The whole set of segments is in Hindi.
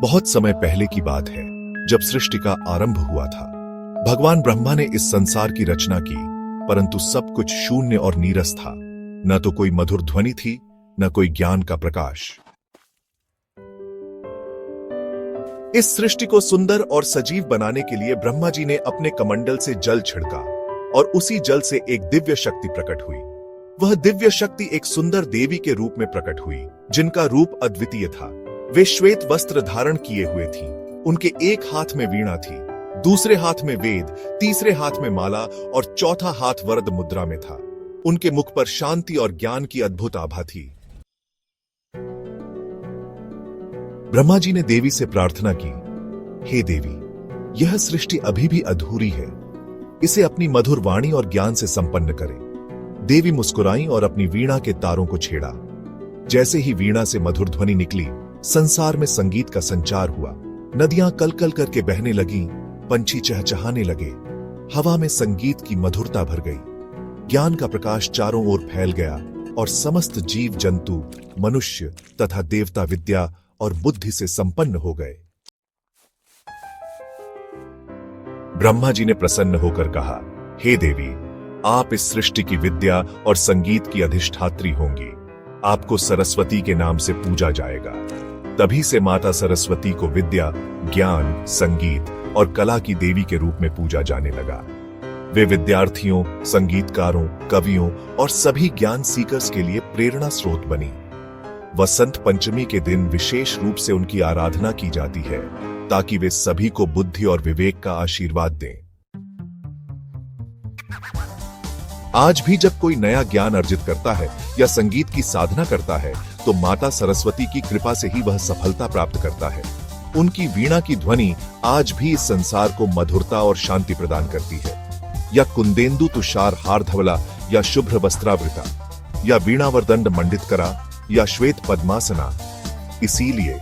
बहुत समय पहले की बात है, जब सृष्टि का आरंभ हुआ था। भगवान ब्रह्मा ने इस संसार की रचना की, परंतु सब कुछ शून्य और नीरस था। न तो कोई मधुर ध्वनि थी, न कोई ज्ञान का प्रकाश। इस सृष्टि को सुंदर और सजीव बनाने के लिए ब्रह्मा जी ने अपने कमंडल से जल छिड़का और उसी जल से एक दिव्य शक्ति प्रकट हुई। वह दिव्य शक्ति एक सुंदर देवी के रूप में प्रकट हुई, जिनका रूप अद्वितीय था। वे श्वेत वस्त्र धारण किए हुए थीं। उनके एक हाथ में वीणा थी, दूसरे हाथ में वेद, तीसरे हाथ में माला और चौथा हाथ वरद मुद्रा में था। उनके मुख पर शांति और ज्ञान की अद्भुत आभा थी। ब्रह्मा जी ने देवी से प्रार्थना की, हे देवी, यह सृष्टि अभी भी अधूरी है, इसे अपनी मधुर वाणी और ज्ञान से संपन्न करे। देवी मुस्कुराई और अपनी वीणा के तारों को छेड़ा। जैसे ही वीणा से मधुर ध्वनि निकली, संसार में संगीत का संचार हुआ। नदियां कलकल करके बहने लगीं, पंछी चहचहाने लगे, हवा में संगीत की मधुरता भर गई। ज्ञान का प्रकाश चारों ओर फैल गया और समस्त जीव जंतु, मनुष्य तथा देवता विद्या और बुद्धि से संपन्न हो गए। ब्रह्मा जी ने प्रसन्न होकर कहा, हे देवी, आप इस सृष्टि की विद्या और संगीत की अधिष्ठात्री होंगी। आपको सरस्वती के नाम से पूजा जाएगा। तभी से माता सरस्वती को विद्या, ज्ञान, संगीत और कला की देवी के रूप में पूजा जाने लगा। वे विद्यार्थियों, संगीतकारों, कवियों और सभी ज्ञान सीकर्स के लिए प्रेरणा स्रोत बनी। वसंत पंचमी के दिन विशेष रूप से उनकी आराधना की जाती है, ताकि वे सभी को बुद्धि और विवेक का आशीर्वाद दें। आज भी जब कोई नया ज्ञान अर्जित करता है या संगीत की साधना करता है, तो माता सरस्वती की कृपा से ही वह सफलता प्राप्त करता है। उनकी वीणा की ध्वनि आज भी इस संसार को मधुरता और शांति प्रदान करती है। या कुंदेंदु तुषार हारधवला, या शुभ्र वस्त्रावृता, या वीणावरदंड मंडित करा, या श्वेत पद्मासना। इसीलिए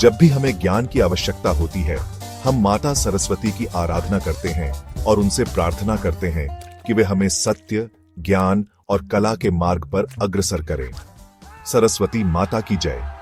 जब भी हमें ज्ञान की आवश्यकता होती है, हम माता सरस्वती की आराधना करते हैं और उनसे प्रार्थना करते हैं कि वे हमें सत्य, ज्ञान और कला के मार्ग पर अग्रसर करें। सरस्वती माता की जय।